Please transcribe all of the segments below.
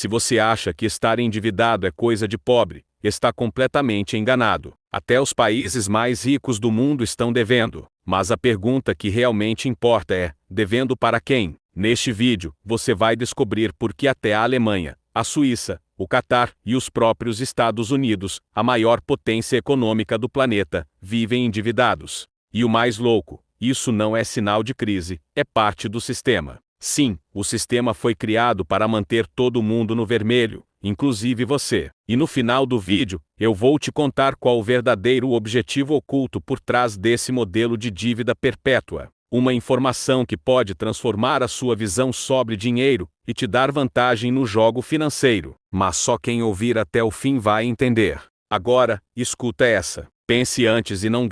Se você acha que estar endividado é coisa de pobre, está completamente enganado. Até os países mais ricos do mundo estão devendo. Mas a pergunta que realmente importa é: devendo para quem? Neste vídeo, você vai descobrir por que até a Alemanha, a Suíça, o Catar e os próprios Estados Unidos, a maior potência econômica do planeta, vivem endividados. E o mais louco, isso não é sinal de crise, é parte do sistema. Sim, o sistema foi criado para manter todo mundo no vermelho, inclusive você. E no final do vídeo, eu vou te contar qual o verdadeiro objetivo oculto por trás desse modelo de dívida perpétua. Uma informação que pode transformar a sua visão sobre dinheiro e te dar vantagem no jogo financeiro. Mas só quem ouvir até o fim vai entender. Agora, escuta essa. Pense antes e não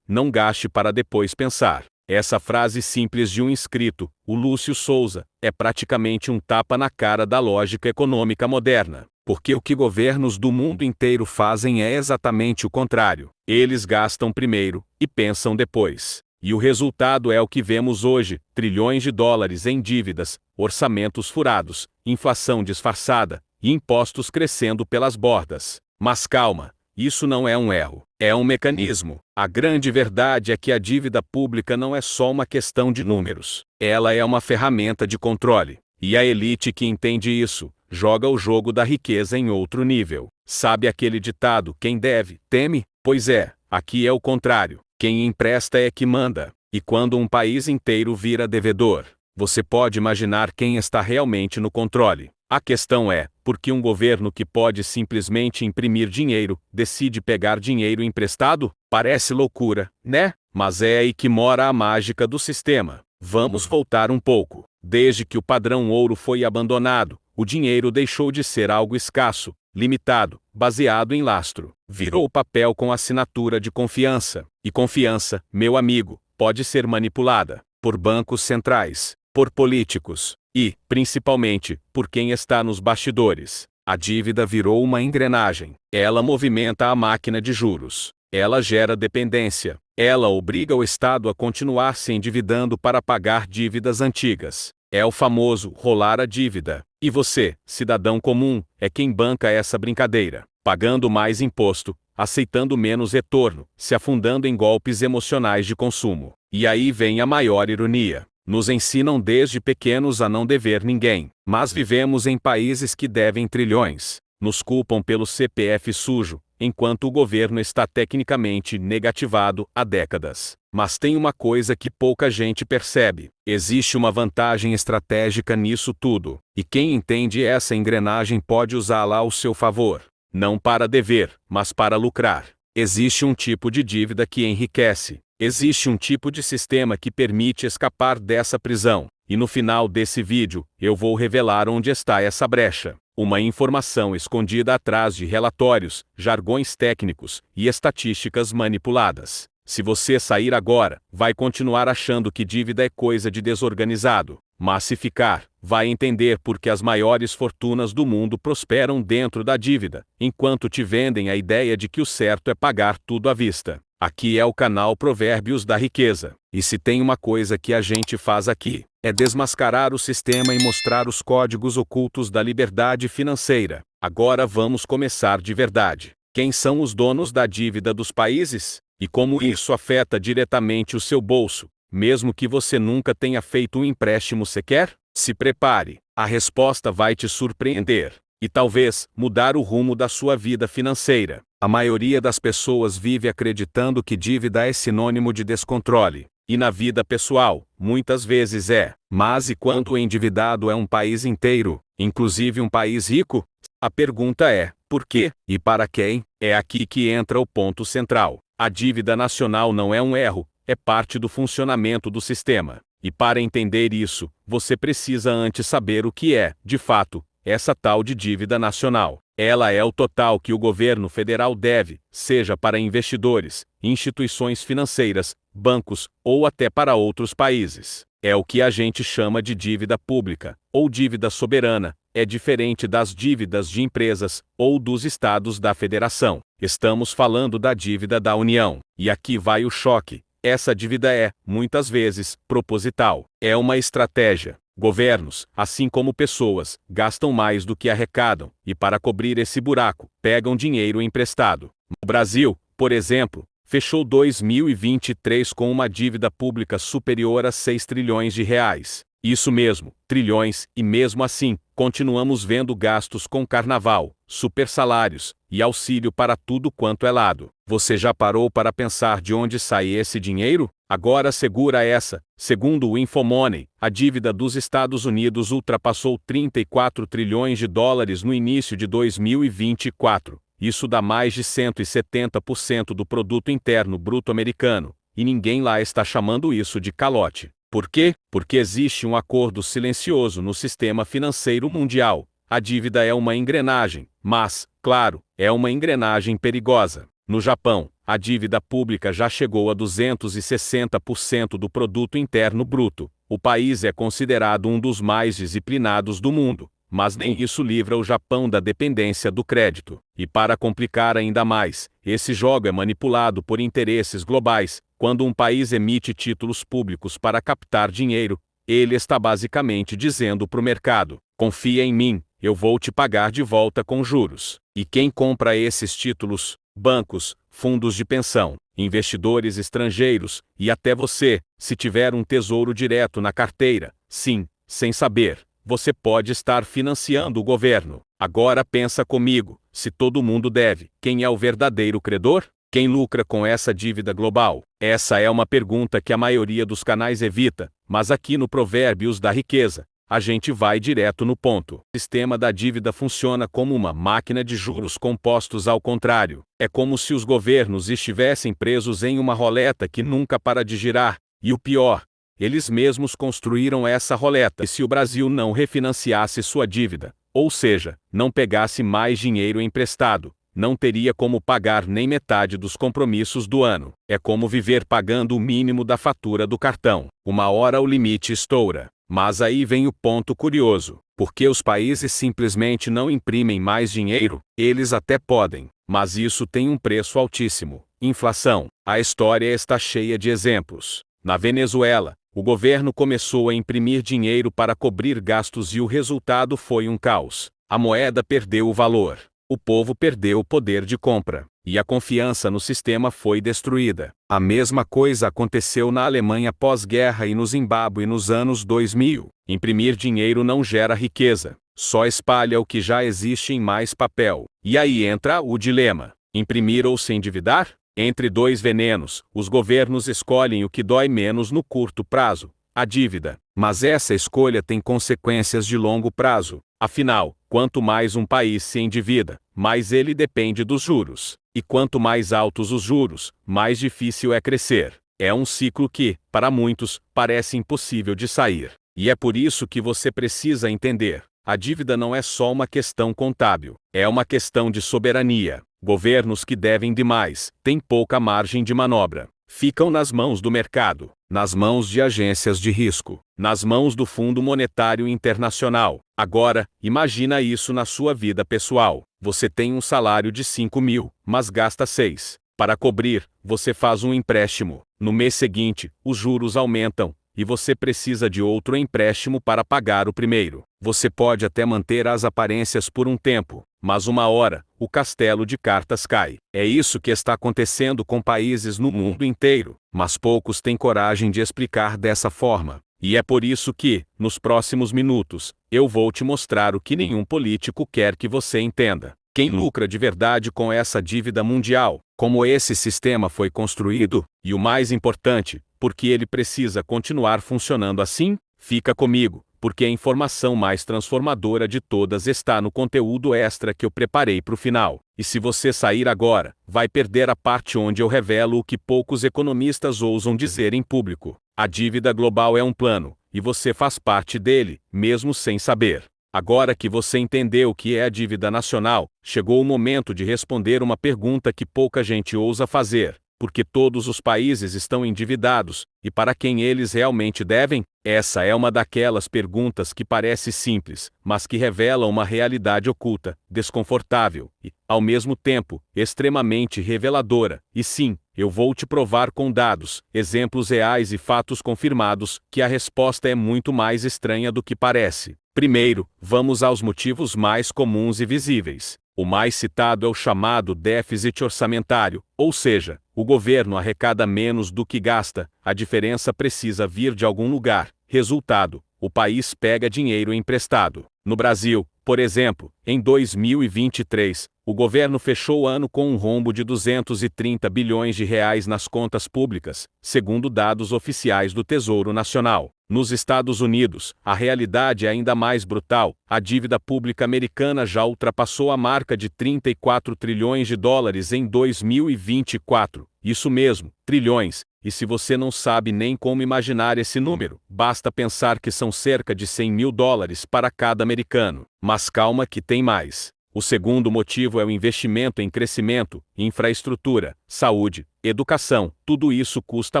gaste para depois pensar. Essa frase simples de um inscrito, o Lúcio Souza, é praticamente um tapa na cara da lógica econômica moderna. Porque o que governos do mundo inteiro fazem é exatamente o contrário. Eles gastam primeiro e pensam depois. E o resultado é o que vemos hoje: trilhões de dólares em dívidas, orçamentos furados, inflação disfarçada e impostos crescendo pelas bordas. Mas calma, isso não é um erro, é um mecanismo. A grande verdade é que a dívida pública não é só uma questão de números. Ela é uma ferramenta de controle. E a elite que entende isso, joga o jogo da riqueza em outro nível. Sabe aquele ditado: quem deve, teme? Pois é, aqui é o contrário. Quem empresta é que manda. E quando um país inteiro vira devedor, você pode imaginar quem está realmente no controle. A questão é, por que um governo que pode simplesmente imprimir dinheiro, decide pegar dinheiro emprestado? Parece loucura, né? Mas é aí que mora a mágica do sistema. Vamos voltar um pouco. Desde que o padrão ouro foi abandonado, o dinheiro deixou de ser algo escasso, limitado, baseado em lastro. Virou papel com assinatura de confiança. E confiança, meu amigo, pode ser manipulada por bancos centrais, por políticos e, principalmente, por quem está nos bastidores. A dívida virou uma engrenagem. Ela movimenta a máquina de juros. Ela gera dependência. Ela obriga o Estado a continuar se endividando para pagar dívidas antigas. É o famoso rolar a dívida. E você, cidadão comum, é quem banca essa brincadeira, pagando mais imposto, aceitando menos retorno, se afundando em golpes emocionais de consumo. E aí vem a maior ironia. Nos ensinam desde pequenos a não dever ninguém, mas vivemos em países que devem trilhões. Nos culpam pelo CPF sujo, enquanto o governo está tecnicamente negativado há décadas. Mas tem uma coisa que pouca gente percebe: existe uma vantagem estratégica nisso tudo, e quem entende essa engrenagem pode usá-la ao seu favor. Não para dever, mas para lucrar. Existe um tipo de dívida que enriquece. Existe um tipo de sistema que permite escapar dessa prisão. E no final desse vídeo, eu vou revelar onde está essa brecha. Uma informação escondida atrás de relatórios, jargões técnicos e estatísticas manipuladas. Se você sair agora, vai continuar achando que dívida é coisa de desorganizado. Mas se ficar, vai entender por que as maiores fortunas do mundo prosperam dentro da dívida, enquanto te vendem a ideia de que o certo é pagar tudo à vista. Aqui é o canal Provérbios da Riqueza. E se tem uma coisa que a gente faz aqui, é desmascarar o sistema e mostrar os códigos ocultos da liberdade financeira. Agora vamos começar de verdade. Quem são os donos da dívida dos países? E como isso afeta diretamente o seu bolso, mesmo que você nunca tenha feito um empréstimo sequer? Se prepare, a resposta vai te surpreender. E talvez mudar o rumo da sua vida financeira. A maioria das pessoas vive acreditando que dívida é sinônimo de descontrole. E na vida pessoal, muitas vezes é. Mas e quando o endividado é um país inteiro, inclusive um país rico? A pergunta é: por quê? E para quem? É aqui que entra o ponto central. A dívida nacional não é um erro, é parte do funcionamento do sistema. E para entender isso, você precisa antes saber o que é, de fato, essa tal de dívida nacional. Ela é o total que o governo federal deve, seja para investidores, instituições financeiras, bancos, ou até para outros países. É o que a gente chama de dívida pública, ou dívida soberana. É diferente das dívidas de empresas, ou dos estados da federação. Estamos falando da dívida da União. E aqui vai o choque. Essa dívida é, muitas vezes, proposital. É uma estratégia. Governos, assim como pessoas, gastam mais do que arrecadam, e para cobrir esse buraco, pegam dinheiro emprestado. O Brasil, por exemplo, fechou 2023 com uma dívida pública superior a 6 trilhões de reais. Isso mesmo, trilhões, e mesmo assim, continuamos vendo gastos com carnaval, supersalários e auxílio para tudo quanto é lado. Você já parou para pensar de onde sai esse dinheiro? Agora segura essa. Segundo o Infomoney, a dívida dos Estados Unidos ultrapassou 34 trilhões de dólares no início de 2024. Isso dá mais de 170% do produto interno bruto americano, e ninguém lá está chamando isso de calote. Por quê? Porque existe um acordo silencioso no sistema financeiro mundial. A dívida é uma engrenagem, mas, claro, é uma engrenagem perigosa. No Japão, a dívida pública já chegou a 260% do produto interno bruto. O país é considerado um dos mais disciplinados do mundo, mas nem isso livra o Japão da dependência do crédito. E para complicar ainda mais, esse jogo é manipulado por interesses globais. Quando um país emite títulos públicos para captar dinheiro, ele está basicamente dizendo para o mercado: confia em mim, eu vou te pagar de volta com juros. E quem compra esses títulos? Bancos, fundos de pensão, investidores estrangeiros, e até você, se tiver um tesouro direto na carteira. Sim, sem saber, você pode estar financiando o governo. Agora pensa comigo, se todo mundo deve, quem é o verdadeiro credor? Quem lucra com essa dívida global? Essa é uma pergunta que a maioria dos canais evita, mas aqui no Provérbios da Riqueza, a gente vai direto no ponto. O sistema da dívida funciona como uma máquina de juros compostos ao contrário. É como se os governos estivessem presos em uma roleta que nunca para de girar, e o pior, eles mesmos construíram essa roleta. E se o Brasil não refinanciasse sua dívida, ou seja, não pegasse mais dinheiro emprestado, não teria como pagar nem metade dos compromissos do ano. É como viver pagando o mínimo da fatura do cartão. Uma hora o limite estoura. Mas aí vem o ponto curioso. Porque os países simplesmente não imprimem mais dinheiro? Eles até podem, mas isso tem um preço altíssimo: inflação. A história está cheia de exemplos. Na Venezuela, o governo começou a imprimir dinheiro para cobrir gastos e o resultado foi um caos. A moeda perdeu o valor. O povo perdeu o poder de compra, e a confiança no sistema foi destruída. A mesma coisa aconteceu na Alemanha pós-guerra e no Zimbábue nos anos 2000. Imprimir dinheiro não gera riqueza, só espalha o que já existe em mais papel. E aí entra o dilema: imprimir ou se endividar? Entre dois venenos, os governos escolhem o que dói menos no curto prazo: a dívida. Mas essa escolha tem consequências de longo prazo. Afinal, quanto mais um país se endivida, mais ele depende dos juros. E quanto mais altos os juros, mais difícil é crescer. É um ciclo que, para muitos, parece impossível de sair. E é por isso que você precisa entender: a dívida não é só uma questão contábil, é uma questão de soberania. Governos que devem demais, têm pouca margem de manobra. Ficam nas mãos do mercado, nas mãos de agências de risco, nas mãos do Fundo Monetário Internacional. Agora, imagina isso na sua vida pessoal. Você tem um salário de 5.000, mas gasta 6. Para cobrir, você faz um empréstimo. No mês seguinte, os juros aumentam, e você precisa de outro empréstimo para pagar o primeiro. Você pode até manter as aparências por um tempo, mas uma hora, o castelo de cartas cai. É isso que está acontecendo com países no mundo inteiro, mas poucos têm coragem de explicar dessa forma. E é por isso que, nos próximos minutos, eu vou te mostrar o que nenhum político quer que você entenda. Quem lucra de verdade com essa dívida mundial, como esse sistema foi construído, e o mais importante, porque ele precisa continuar funcionando assim? Fica comigo, porque a informação mais transformadora de todas está no conteúdo extra que eu preparei para o final. E se você sair agora, vai perder a parte onde eu revelo o que poucos economistas ousam dizer em público. A dívida global é um plano, e você faz parte dele, mesmo sem saber. Agora que você entendeu o que é a dívida nacional, chegou o momento de responder uma pergunta que pouca gente ousa fazer: por que todos os países estão endividados, e para quem eles realmente devem? Essa é uma daquelas perguntas que parece simples, mas que revela uma realidade oculta, desconfortável e, ao mesmo tempo, extremamente reveladora. E sim, Eu vou te provar com dados, exemplos reais e fatos confirmados, que a resposta é muito mais estranha do que parece. Primeiro, vamos aos motivos mais comuns e visíveis. O mais citado é o chamado déficit orçamentário, ou seja, o governo arrecada menos do que gasta, a diferença precisa vir de algum lugar. Resultado: o país pega dinheiro emprestado. No Brasil, por exemplo, em 2023, o governo fechou o ano com um rombo de 230 bilhões de reais nas contas públicas, segundo dados oficiais do Tesouro Nacional. Nos Estados Unidos, a realidade é ainda mais brutal. A dívida pública americana já ultrapassou a marca de 34 trilhões de dólares em 2024. Isso mesmo, trilhões. E se você não sabe nem como imaginar esse número, basta pensar que são cerca de 100 mil dólares para cada americano. Mas calma que tem mais. O segundo motivo é o investimento em crescimento, infraestrutura, saúde, educação. Tudo isso custa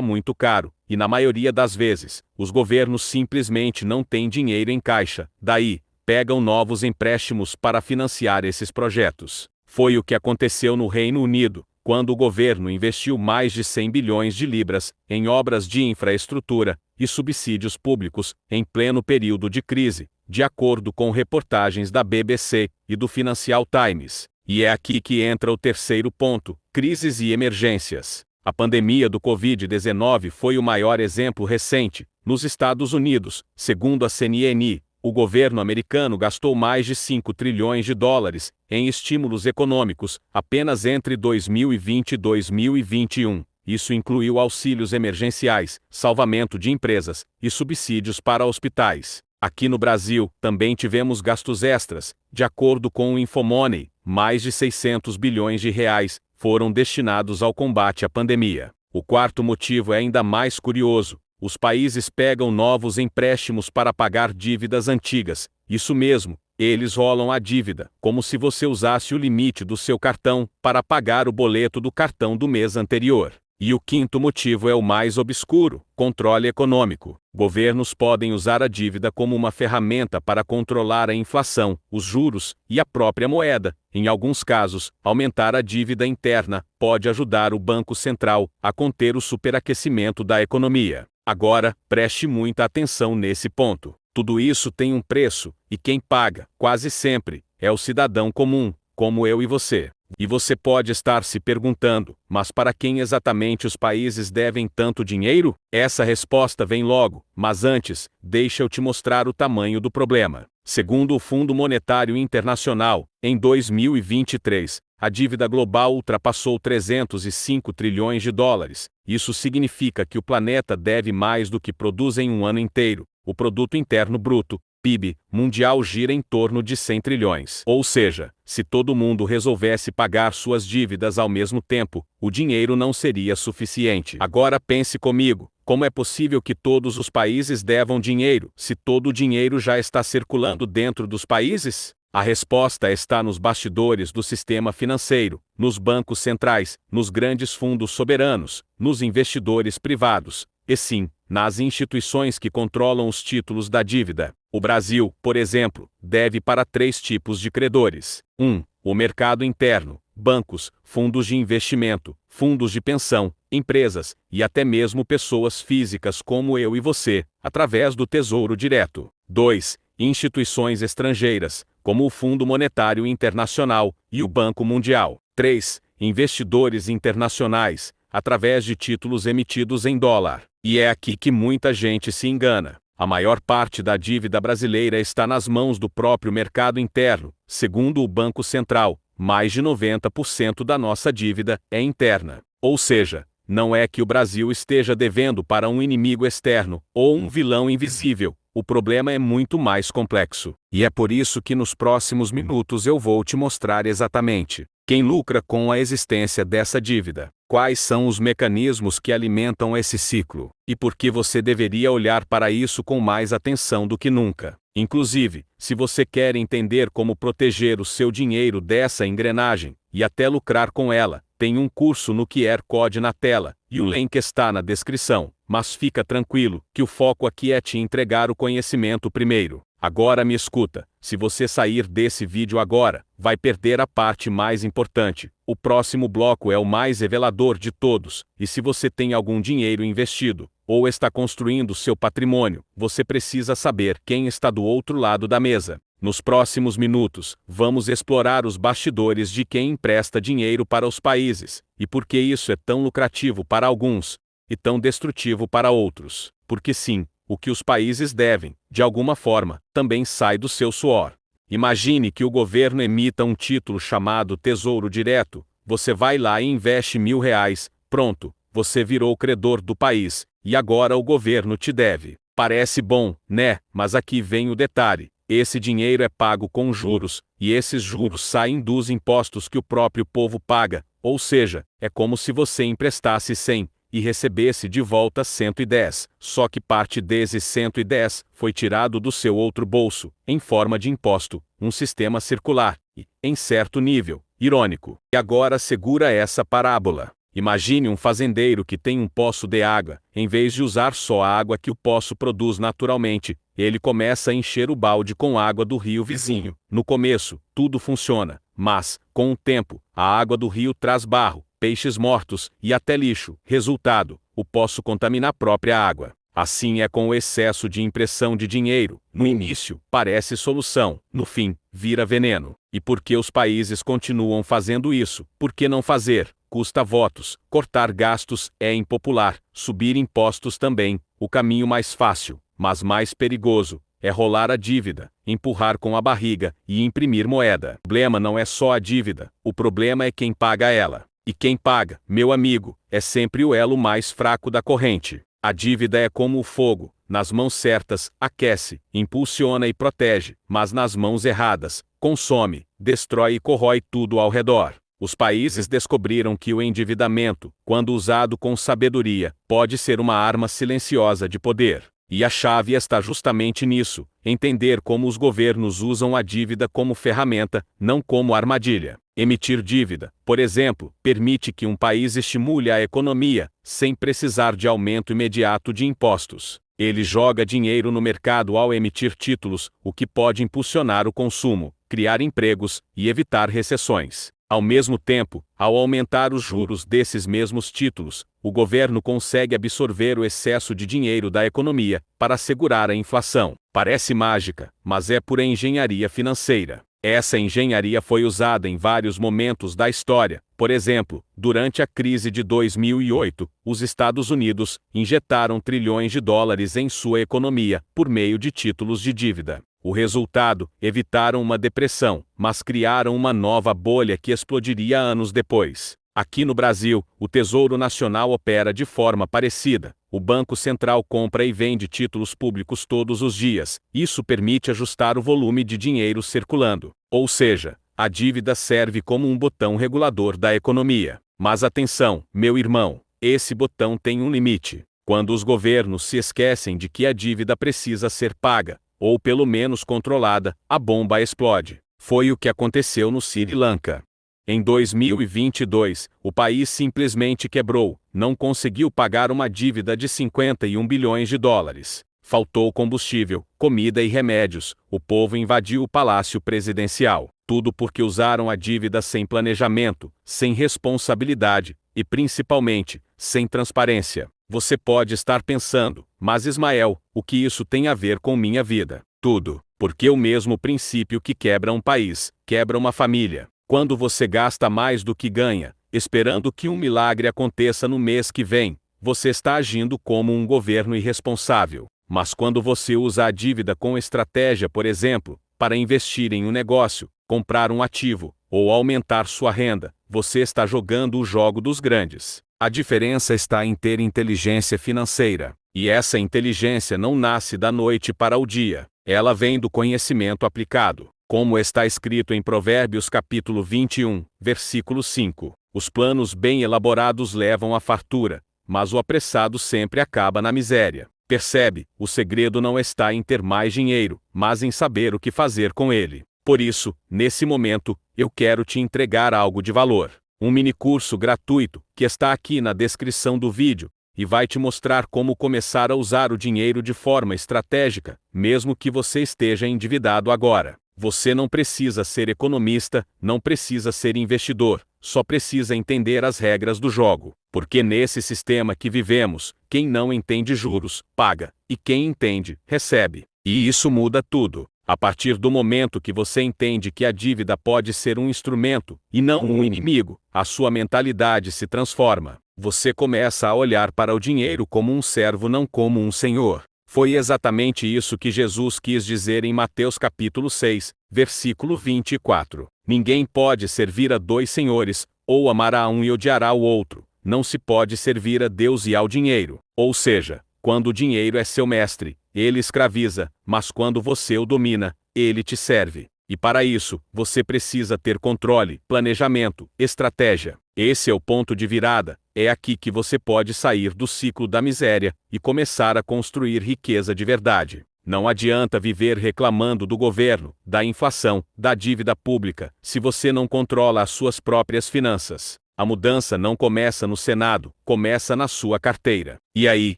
muito caro, e na maioria das vezes, os governos simplesmente não têm dinheiro em caixa. Daí, pegam novos empréstimos para financiar esses projetos. Foi o que aconteceu no Reino Unido, quando o governo investiu mais de 100 bilhões de libras em obras de infraestrutura e subsídios públicos em pleno período de crise, de acordo com reportagens da BBC e do Financial Times. E é aqui que entra o terceiro ponto: crises e emergências. A pandemia do Covid-19 foi o maior exemplo recente. Nos Estados Unidos, segundo a CNN, o governo americano gastou mais de 5 trilhões de dólares em estímulos econômicos apenas entre 2020 e 2021. Isso incluiu auxílios emergenciais, salvamento de empresas e subsídios para hospitais. Aqui no Brasil, também tivemos gastos extras. De acordo com o Infomoney, mais de 600 bilhões de reais foram destinados ao combate à pandemia. O quarto motivo é ainda mais curioso. Os países pegam novos empréstimos para pagar dívidas antigas. Isso mesmo, eles rolam a dívida, como se você usasse o limite do seu cartão para pagar o boleto do cartão do mês anterior. E o quinto motivo é o mais obscuro: controle econômico. Governos podem usar a dívida como uma ferramenta para controlar a inflação, os juros e a própria moeda. Em alguns casos, aumentar a dívida interna pode ajudar o Banco Central a conter o superaquecimento da economia. Agora, preste muita atenção nesse ponto. Tudo isso tem um preço, e quem paga, quase sempre, é o cidadão comum, como eu e você. E você pode estar se perguntando: mas para quem exatamente os países devem tanto dinheiro? Essa resposta vem logo, mas antes, deixa eu te mostrar o tamanho do problema. Segundo o Fundo Monetário Internacional, em 2023, a dívida global ultrapassou 305 trilhões de dólares. Isso significa que o planeta deve mais do que produz em um ano inteiro. O Produto Interno Bruto, PIB, mundial gira em torno de 100 trilhões. Ou seja, se todo mundo resolvesse pagar suas dívidas ao mesmo tempo, o dinheiro não seria suficiente. Agora pense comigo: como é possível que todos os países devam dinheiro, se todo o dinheiro já está circulando dentro dos países? A resposta está nos bastidores do sistema financeiro, nos bancos centrais, nos grandes fundos soberanos, nos investidores privados, e sim, nas instituições que controlam os títulos da dívida. O Brasil, por exemplo, deve para 3 tipos de credores. 1. O mercado interno, bancos, fundos de investimento, fundos de pensão, empresas, e até mesmo pessoas físicas como eu e você, através do Tesouro Direto. 2. Instituições estrangeiras, como o Fundo Monetário Internacional e o Banco Mundial. 3. Investidores internacionais, através de títulos emitidos em dólar. E é aqui que muita gente se engana. A maior parte da dívida brasileira está nas mãos do próprio mercado interno. Segundo o Banco Central, mais de 90% da nossa dívida é interna. Ou seja, não é que o Brasil esteja devendo para um inimigo externo ou um vilão invisível. O problema é muito mais complexo. E é por isso que nos próximos minutos eu vou te mostrar exatamente quem lucra com a existência dessa dívida, quais são os mecanismos que alimentam esse ciclo, e por que você deveria olhar para isso com mais atenção do que nunca. Inclusive, se você quer entender como proteger o seu dinheiro dessa engrenagem, e até lucrar com ela, tem um curso no QR Code na tela, e o link está na descrição. Mas fica tranquilo, que o foco aqui é te entregar o conhecimento primeiro. Agora me escuta, se você sair desse vídeo agora, vai perder a parte mais importante. O próximo bloco é o mais revelador de todos, e se você tem algum dinheiro investido, ou está construindo seu patrimônio, você precisa saber quem está do outro lado da mesa. Nos próximos minutos, vamos explorar os bastidores de quem empresta dinheiro para os países, e por que isso é tão lucrativo para alguns, e tão destrutivo para outros. Porque sim, o que os países devem, de alguma forma, também sai do seu suor. Imagine que o governo emita um título chamado Tesouro Direto, você vai lá e investe R$ 1.000, pronto, você virou credor do país, e agora o governo te deve. Parece bom, né? Mas aqui vem o detalhe. Esse dinheiro é pago com juros, e esses juros saem dos impostos que o próprio povo paga, ou seja, é como se você emprestasse 100 e recebesse de volta 110, só que parte desses 110 foi tirado do seu outro bolso, em forma de imposto, um sistema circular, e, em certo nível, irônico. E agora segura essa parábola. Imagine um fazendeiro que tem um poço de água, em vez de usar só a água que o poço produz naturalmente, ele começa a encher o balde com água do rio vizinho. No começo, tudo funciona, mas, com o tempo, a água do rio traz barro, peixes mortos e até lixo. Resultado, o poço contamina a própria água. Assim é com o excesso de impressão de dinheiro. No início, parece solução, no fim, vira veneno. E por que os países continuam fazendo isso? Por que não fazer? Custa votos, cortar gastos é impopular, subir impostos também. O caminho mais fácil, mas mais perigoso, é rolar a dívida, empurrar com a barriga e imprimir moeda. O problema não é só a dívida, o problema é quem paga ela. E quem paga, meu amigo, é sempre o elo mais fraco da corrente. A dívida é como o fogo, nas mãos certas, aquece, impulsiona e protege, mas nas mãos erradas, consome, destrói e corrói tudo ao redor. Os países descobriram que o endividamento, quando usado com sabedoria, pode ser uma arma silenciosa de poder. E a chave está justamente nisso, entender como os governos usam a dívida como ferramenta, não como armadilha. Emitir dívida, por exemplo, permite que um país estimule a economia, sem precisar de aumento imediato de impostos. Ele joga dinheiro no mercado ao emitir títulos, o que pode impulsionar o consumo, criar empregos e evitar recessões. Ao mesmo tempo, ao aumentar os juros desses mesmos títulos, o governo consegue absorver o excesso de dinheiro da economia para segurar a inflação. Parece mágica, mas é pura engenharia financeira. Essa engenharia foi usada em vários momentos da história. Por exemplo, durante a crise de 2008, os Estados Unidos injetaram trilhões de dólares em sua economia por meio de títulos de dívida. O resultado, evitaram uma depressão, mas criaram uma nova bolha que explodiria anos depois. Aqui no Brasil, o Tesouro Nacional opera de forma parecida. O Banco Central compra e vende títulos públicos todos os dias. Isso permite ajustar o volume de dinheiro circulando. Ou seja, a dívida serve como um botão regulador da economia. Mas atenção, meu irmão, esse botão tem um limite. Quando os governos se esquecem de que a dívida precisa ser paga, ou pelo menos controlada, a bomba explode. Foi o que aconteceu no Sri Lanka. Em 2022, o país simplesmente quebrou, não conseguiu pagar uma dívida de 51 bilhões de dólares. Faltou combustível, comida e remédios, o povo invadiu o palácio presidencial. Tudo porque usaram a dívida sem planejamento, sem responsabilidade e, principalmente, sem transparência. Você pode estar pensando, mas Ismael, o que isso tem a ver com minha vida? Tudo, porque o mesmo princípio que quebra um país, quebra uma família. Quando você gasta mais do que ganha, esperando que um milagre aconteça no mês que vem, você está agindo como um governo irresponsável. Mas quando você usa a dívida com estratégia, por exemplo, para investir em um negócio, comprar um ativo, ou aumentar sua renda, você está jogando o jogo dos grandes. A diferença está em ter inteligência financeira. E essa inteligência não nasce da noite para o dia. Ela vem do conhecimento aplicado. Como está escrito em Provérbios capítulo 21, versículo 5. Os planos bem elaborados levam à fartura, mas o apressado sempre acaba na miséria. Percebe? O segredo não está em ter mais dinheiro, mas em saber o que fazer com ele. Por isso, nesse momento, eu quero te entregar algo de valor. Um minicurso gratuito, que está aqui na descrição do vídeo, e vai te mostrar como começar a usar o dinheiro de forma estratégica, mesmo que você esteja endividado agora. Você não precisa ser economista, não precisa ser investidor, só precisa entender as regras do jogo. Porque nesse sistema que vivemos, quem não entende juros, paga, e quem entende, recebe. E isso muda tudo. A partir do momento que você entende que a dívida pode ser um instrumento, e não um inimigo, a sua mentalidade se transforma. Você começa a olhar para o dinheiro como um servo, não como um senhor. Foi exatamente isso que Jesus quis dizer em Mateus capítulo 6, versículo 24. Ninguém pode servir a dois senhores, ou amará um e odiará o outro. Não se pode servir a Deus e ao dinheiro. Ou seja, quando o dinheiro é seu mestre, ele escraviza, mas quando você o domina, ele te serve. E para isso, você precisa ter controle, planejamento, estratégia. Esse é o ponto de virada. É aqui que você pode sair do ciclo da miséria e começar a construir riqueza de verdade. Não adianta viver reclamando do governo, da inflação, da dívida pública, se você não controla as suas próprias finanças. A mudança não começa no Senado, começa na sua carteira. E aí,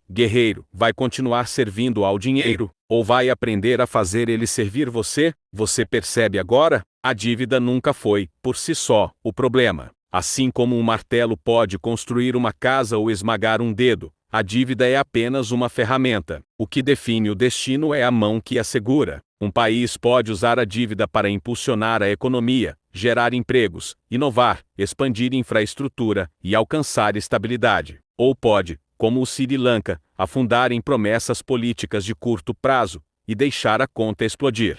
guerreiro, vai continuar servindo ao dinheiro? Ou vai aprender a fazer ele servir você? Você percebe agora? A dívida nunca foi, por si só, o problema. Assim como um martelo pode construir uma casa ou esmagar um dedo, a dívida é apenas uma ferramenta. O que define o destino é a mão que a segura. Um país pode usar a dívida para impulsionar a economia, gerar empregos, inovar, expandir infraestrutura e alcançar estabilidade. Ou pode, como o Sri Lanka, afundar em promessas políticas de curto prazo e deixar a conta explodir.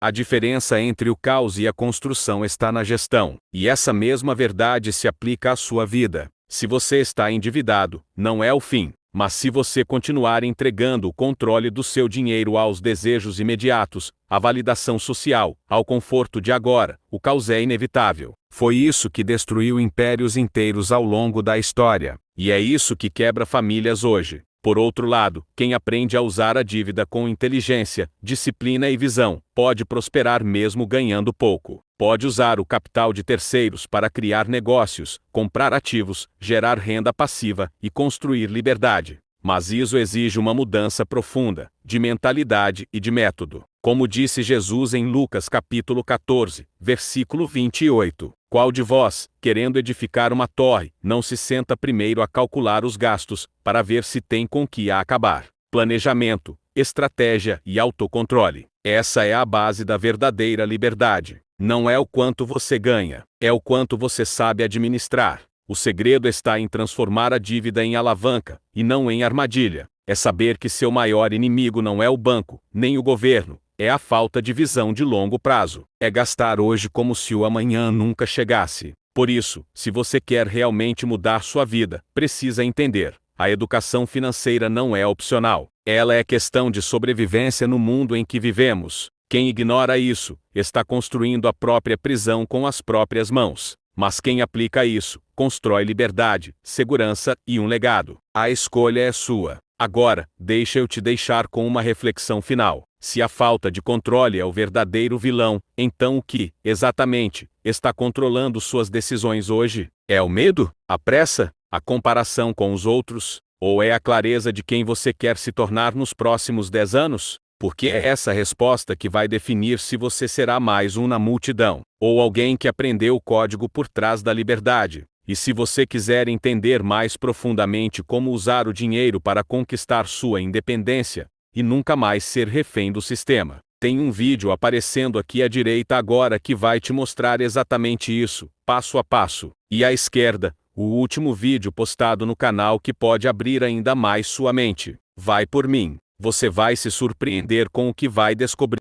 A diferença entre o caos e a construção está na gestão, e essa mesma verdade se aplica à sua vida. Se você está endividado, não é o fim, mas se você continuar entregando o controle do seu dinheiro aos desejos imediatos, à validação social, ao conforto de agora, o caos é inevitável. Foi isso que destruiu impérios inteiros ao longo da história, e é isso que quebra famílias hoje. Por outro lado, quem aprende a usar a dívida com inteligência, disciplina e visão, pode prosperar mesmo ganhando pouco. Pode usar o capital de terceiros para criar negócios, comprar ativos, gerar renda passiva e construir liberdade. Mas isso exige uma mudança profunda, de mentalidade e de método. Como disse Jesus em Lucas capítulo 14, versículo 28. Qual de vós, querendo edificar uma torre, não se senta primeiro a calcular os gastos, para ver se tem com que a acabar? Planejamento, estratégia e autocontrole. Essa é a base da verdadeira liberdade. Não é o quanto você ganha, é o quanto você sabe administrar. O segredo está em transformar a dívida em alavanca, e não em armadilha. É saber que seu maior inimigo não é o banco, nem o governo. É a falta de visão de longo prazo. É gastar hoje como se o amanhã nunca chegasse. Por isso, se você quer realmente mudar sua vida, precisa entender: a educação financeira não é opcional. Ela é questão de sobrevivência no mundo em que vivemos. Quem ignora isso, está construindo a própria prisão com as próprias mãos. Mas quem aplica isso, constrói liberdade, segurança e um legado. A escolha é sua. Agora, deixa eu te deixar com uma reflexão final. Se a falta de controle é o verdadeiro vilão, então o que, exatamente, está controlando suas decisões hoje? É o medo? A pressa? A comparação com os outros? Ou é a clareza de quem você quer se tornar nos próximos 10 anos? Porque é essa resposta que vai definir se você será mais um na multidão, ou alguém que aprendeu o código por trás da liberdade. E se você quiser entender mais profundamente como usar o dinheiro para conquistar sua independência, e nunca mais ser refém do sistema, tem um vídeo aparecendo aqui à direita agora que vai te mostrar exatamente isso, passo a passo. E à esquerda, o último vídeo postado no canal que pode abrir ainda mais sua mente. Vai por mim. Você vai se surpreender com o que vai descobrir.